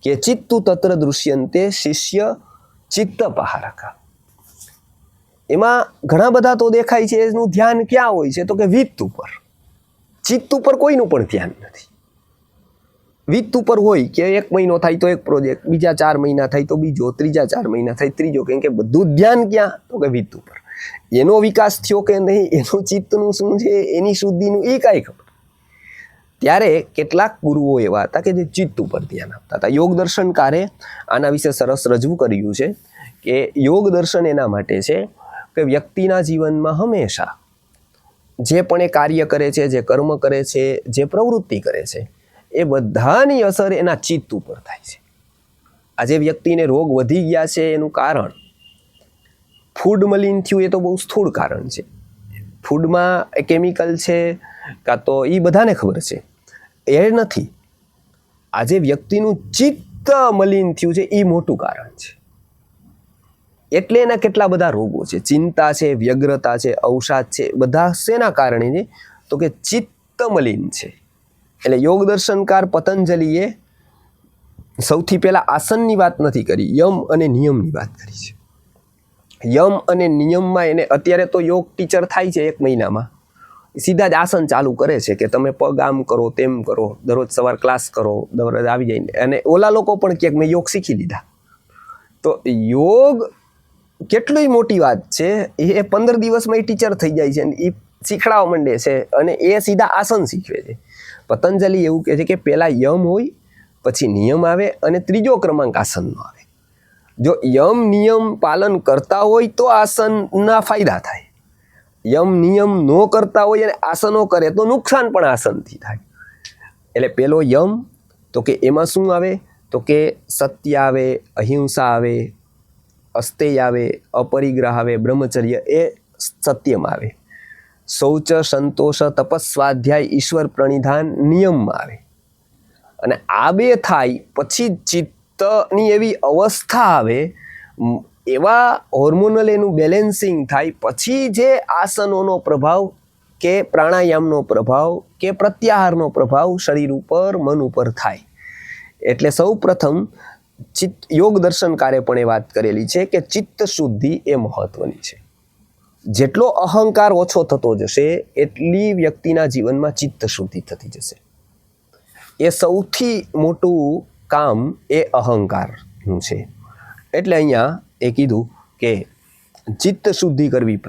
કે ચિત્તુ તત્ર દૃશ્યંતે શિષ્ય ચિત્તપહારકા. એમાં ઘણા બધા તો દેખાય છે, એનું ધ્યાન ક્યાં હોય છે? તો કે વિત્ત ઉપર. ચિત્ત ઉપર કોઈનું પણ ધ્યાન નથી. વિત્ત ઉપર હોય કે 1 મહિનો થાય તો એક પ્રોજેક્ટ, બીજા 4 મહિના થાય તો બીજો, ત્રીજા 4 મહિના થાય ત્રીજો. કેમ કે બધું ધ્યાન ક્યાં? તો કે વિત્ત ઉપર. એનો વિકાસ થયો કે નહીં, એનું ચિત્તનું શું છે, એની શુદ્ધિનું એ કાંઈ ખબર. ત્યારે કેટલાક ગુરુઓ એવા હતા કે જે ચિત્ત ઉપર ધ્યાન આપતા હતા. યોગ દર્શનકારે આના વિશે સરસ રજૂ કર્યું છે કે યોગ દર્શન એના માટે છે કે વ્યક્તિના જીવનમાં હંમેશા જે પણ એ કાર્ય કરે છે, જે કર્મ કરે છે, જે પ્રવૃત્તિ કરે છે, એ બધાની અસર એના ચિત્ત ઉપર થાય છે. આજે વ્યક્તિને રોગ વધી ગયા છે એનું કારણ ફૂડ મલિન થયું, એ તો બહુ સ્થૂળ કારણ છે. ફૂડમાં કેમિકલ છે કાં તો એ બધાને ખબર છે, એ નથી. આજે વ્યક્તિનું ચિત્ત મલિન થયું છે, એ મોટું કારણ છે. એટલે એના કેટલા બધા રોગો છે, ચિંતા છે, વ્યગ્રતા છે, અવસાદ છે, બધા શેના કારણે છે? તો કે ચિત્ત મલિન છે. એટલે યોગ દર્શનકાર પતંજલિએ સૌથી પહેલા આસનની વાત નથી કરી, યમ અને નિયમની વાત કરી છે. યમ અને નિયમમાં એને અત્યારે તો યોગ ટીચર થાય છે 1 મહિનામાં, સીધા જ આસન ચાલુ કરે છે કે તમે પગ આમ કરો, તેમ કરો, દરરોજ સવાર ક્લાસ કરો, દરરોજ આવી જાય. અને ઓલા લોકો પણ ક્યાંક મેં યોગ શીખી લીધા. તો યોગ કેટલી મોટી વાત છે. એ 15 દિવસમાં એ ટીચર થઈ જાય છે અને એ શીખડાવવા માંડે છે અને એ સીધા આસન શીખવે છે. પતંજલિ એવું કહે છે કે પહેલાં યમ હોય, પછી નિયમ આવે અને ત્રીજો ક્રમાંક આસનનો આવે. જો યમ નિયમ પાલન કરતા હોય તો આસનના ફાયદા થાય. યમ નિયમ ન કરતા હોય અને આસનો કરે તો નુકસાન પણ આસનથી થાય. એટલે પેલો યમ, તો કે એમાં શું આવે? તો કે સત્ય આવે, અહિંસા આવે, અસ્તેય આવે, અપરિગ્રહ આવે, બ્રહ્મચર્ય એ સત્યમાં આવે. શૌચ, સંતોષ, તપસ્વાધ્યાય, ઈશ્વર પ્રણિધાન નિયમમાં આવે. અને આ 2 થાય પછી ચિત્તની એવી અવસ્થા આવે, એવા હોર્મોનલ એનું બેલેન્સિંગ થાય, પછી જે આસનોનો પ્રભાવ કે પ્રાણાયામનો પ્રભાવ કે પ્રત્યાહારનો પ્રભાવ શરીર ઉપર, મન ઉપર થાય. એટલે સૌ પ્રથમ યોગ દર્શનકારે પણ એ વાત કરેલી છે કે ચિત્ત શુદ્ધિ એ મહત્વની છે. જેટલો અહંકાર ઓછો થતો જશે એટલી વ્યક્તિના જીવનમાં ચિત્ત શુદ્ધિ થતી જશે. એ સૌથી મોટું કામ એ અહંકારનું છે. એટલે અહીંયા એ કીધું કે ચિત્ત શુદ્ધિ કરવી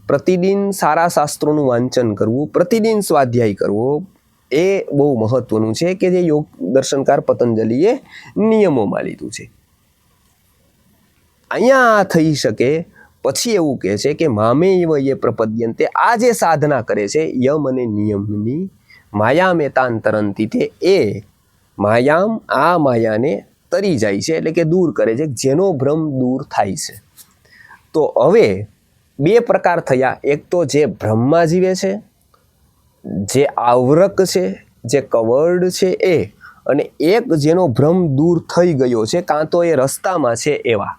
પ્રતિદિન સારા શાસ્ત્રોનું વાંચન કરવું, પ્રતિદિન સ્વાધ્યાય કરવો, એ બહુ મહત્વનું છે કે જે યોગ દર્શનકાર પતંજલિએ નિયમોમાં લીધું છે. અહીંયા થઈ શકે પછી એવું કહે છે કે મામેવ યે પ્રપદ્યન્તે, આ જે સાધના કરે છે યમ અને નિયમની, માયામેતાંતરંતી, તે એ માયામ, આ માયાને તરી જાય છે, એટલે કે દૂર કરે છે, જેનો ભ્રમ દૂર થાય છે. તો હવે 2 પ્રકાર થયા. એક તો જે ભ્રમમાં જીવે છે, જે આવરક છે, જે કવર્ડ છે એ, અને એક જેનો ભ્રમ દૂર થઈ ગયો છે કાં તો એ રસ્તામાં છે એવા.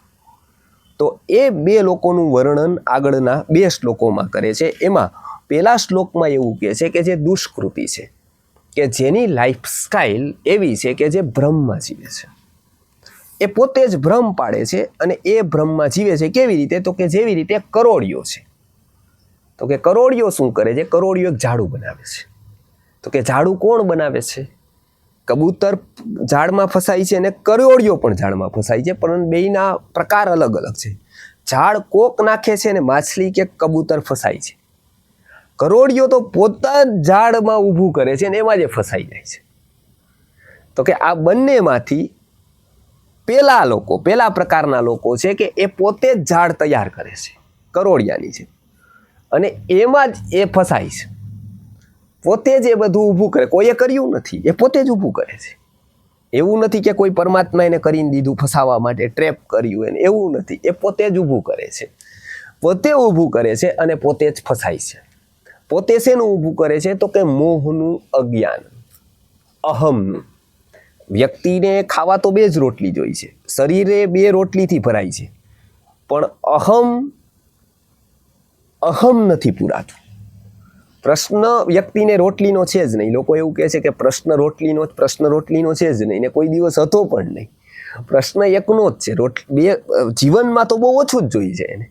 તો એ 2 લોકોનું વર્ણન આગળના 2 શ્લોકોમાં કરે છે. એમાં પહેલા શ્લોકમાં એવું કહે છે કે જે દુષ્કૃતિ છે, કે જેની લાઈફસ્ટાઈલ એવી છે કે જે ભ્રમમાં જીવે છે. એ પોતે જ ભ્રમ પાડે છે અને એ ભ્રમમાં જીવે છે. કેવી રીતે? તો કે જેવી રીતે કરોળિયો છે. તો કે કરોળિયો શું કરે છે? કરોળિયો એક ઝાડુ બનાવે છે. તો કે ઝાડુ કોણ બનાવે છે? કબૂતર ઝાડમાં ફસાય છે અને કરોળિયો પણ ઝાડમાં ફસાય છે, પરંતુ બેયના પ્રકાર અલગ અલગ છે. ઝાડ કોક નાખે છે અને માછલી કે કબૂતર ફસાય છે. કરોળિયો તો પોતા જ ઝાડમાં ઊભું કરે છે અને એમાં જ ફસાઈ જાય છે. તો કે આ બંનેમાંથી પેલા પ્રકારના લોકો છે કે એ પોતે જ ઝાડ તૈયાર કરે છે કરોળિયાની છે, અને એમાં જ એ ફસાય છે. પોતે જ એ બધું ઊભું કરે, કોઈએ કર્યું નથી, એ પોતે જ ઊભું કરે છે. એવું નથી કે કોઈ પરમાત્મા એને કરીને દીધું ફસાવા માટે, ટ્રેપ કર્યું એને, એવું નથી. એ પોતે જ ઊભું કરે છે. પોતે ઊભું કરે છે અને પોતે જ ફસાય છે. પોતે શેનું ઊભું કરે છે? તો કે મોહનું, અજ્ઞાન, અહમનું. વ્યક્તિને ખાવા તો 2 જ રોટલી જોઈ છે, શરીરે 2 રોટલીથી ભરાય છે, પણ અહમ નથી પૂરાતું. પ્રશ્ન વ્યક્તિને રોટલીનો છે જ નહીં. લોકો એવું કહે છે કે પ્રશ્ન રોટલીનો છે જ નહીં, ને કોઈ દિવસ હતો પણ નહીં. પ્રશ્ન એકનો જ છે. જીવનમાં તો બહુ ઓછું જ જોઈ છે એને.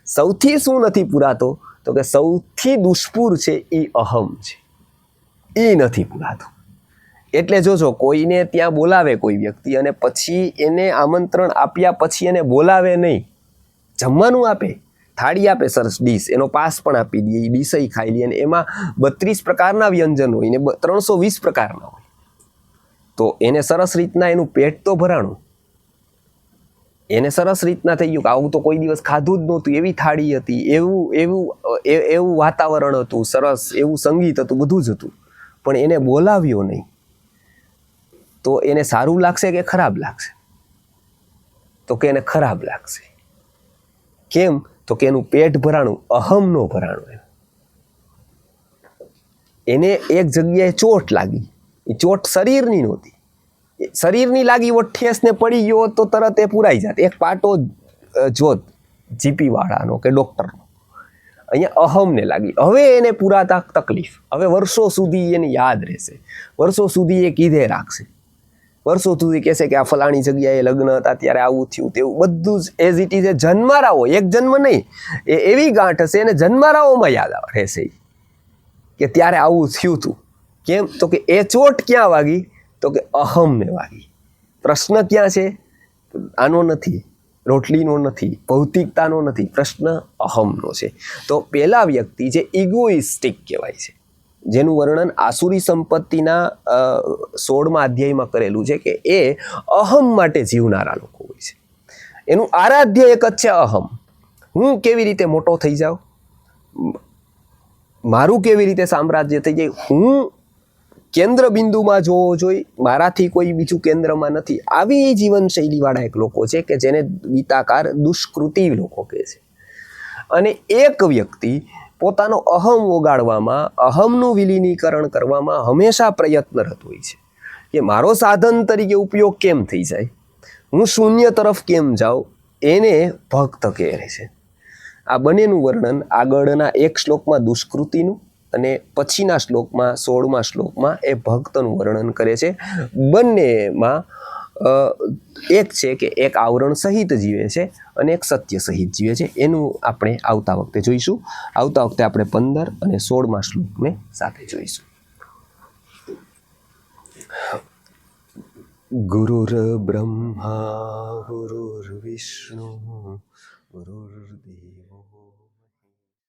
સૌથી શું નથી પૂરાતો? તો કે સૌથી દુષ્પુર છે એ અહમ છે, એ નથી પૂરાતો. એટલે જોજો, કોઈને ત્યાં બોલાવે કોઈ વ્યક્તિ અને પછી એને આમંત્રણ આપ્યા પછી એને બોલાવે નહીં, જમવાનું આપે, થાળી આપે, સરસ ડીશ, એનો પાસ પણ આપી દે, એ ડીશ ખાઈ લે, અને એમાં 32 પ્રકારના વ્યંજન હોય ને 320 પ્રકારના હોય, તો એને સરસ રીતના એનું પેટ તો ભરાણું, એને સરસ રીતના થઈ ગયું કે આવું તો કોઈ દિવસ ખાધું જ નહોતું, એવી થાળી હતી, એવું વાતાવરણ હતું, સરસ એવું સંગીત હતું, બધું જ હતું, પણ એને બોલાવ્યો નહીં. તો એને સારું લાગશે કે ખરાબ લાગશે? તો કે એને ખરાબ લાગશે. કેમ? તો કે એનું પેટ ભરાણું, અહમ નો ભરાણું. એને એક જગ્યાએ ચોટ લાગી, એ ચોટ શરીરની નહોતી. શરીરની લાગી હોત, ઠેસ ને પડી ગયો તો તરત એ પુરાઈ જાત. એક પાટો જોત જીપી વાળાનો કે ડોક્ટરનો, અહીંયા અહમને લાગી. હવે એને પુરાતા તકલીફ, હવે વર્ષો સુધી એને યાદ રહેશે, વર્ષો સુધી એ કીધે રાખશે, વર્ષો સુધી કહેશે કે આ ફલાણી જગ્યાએ લગ્ન હતા ત્યારે આવું થયું, તેવું બધું જ એઝ ઇટ ઇઝ. જન્મારાઓ, એક જન્મ નહીં, એ એવી ગાંઠ હશે એને જન્મારાઓમાં યાદ રહેશે કે ત્યારે આવું થયું હતું. કેમ? તો કે એ ચોટ ક્યાં વાગી? તો કે અહમને વાગી. પ્રશ્ન ક્યાં છે? આનો નથી, રોટલીનો નથી, ભૌતિકતાનો નથી, પ્રશ્ન અહમનો છે. તો પેલા વ્યક્તિ જે ઇગોઇસ્ટિક કહેવાય છે, જેનું વર્ણન આસુરી સંપત્તિના 16મા અધ્યાયમાં કરેલું છે, કે એ અહમ માટે જીવનારા લોકો હોય છે. એનું આરાધ્ય એક જ છે, અહમ. હું કેવી રીતે મોટો થઈ જાઉં, મારું કેવી રીતે સામ્રાજ્ય થઈ જાય, હું કેન્દ્ર બિંદુમાં જોવો જોઈએ, મારાથી કોઈ બીજું કેન્દ્રમાં નથી. આવી જીવનશૈલીવાળા એક લોકો છે કે જેને ગીતાકાર દુષ્કૃતિ લોકો કહે છે. અને એક વ્યક્તિ પોતાનો અહમ ઓગાળવામાં, અહમનું વિલીનીકરણ કરવામાં હંમેશા પ્રયત્નરત હોય છે કે મારો સાધન તરીકે ઉપયોગ કેમ થઈ જાય, હું શૂન્ય તરફ કેમ જાઉં, એને ભક્ત કહે છે. આ બંનેનું વર્ણન આગળના એક શ્લોકમાં દુષ્કૃતિનું અને પછીના શ્લોકમાં 16મા શ્લોકમાં એ ભક્તનું વર્ણન કરે છે. બંનેમાં એક છે કે એક આવરણ સહિત જીવે છે અને એક સત્ય સહિત જીવે છે. એનું આપણે આવતા વખતે જોઈશું. આવતા વખતે આપણે 15 અને 16મા શ્લોકને સાથે જોઈશું. ગુરુર બ્રહ્મા ગુરુર વિષ્ણુ ગુરુર્દેવ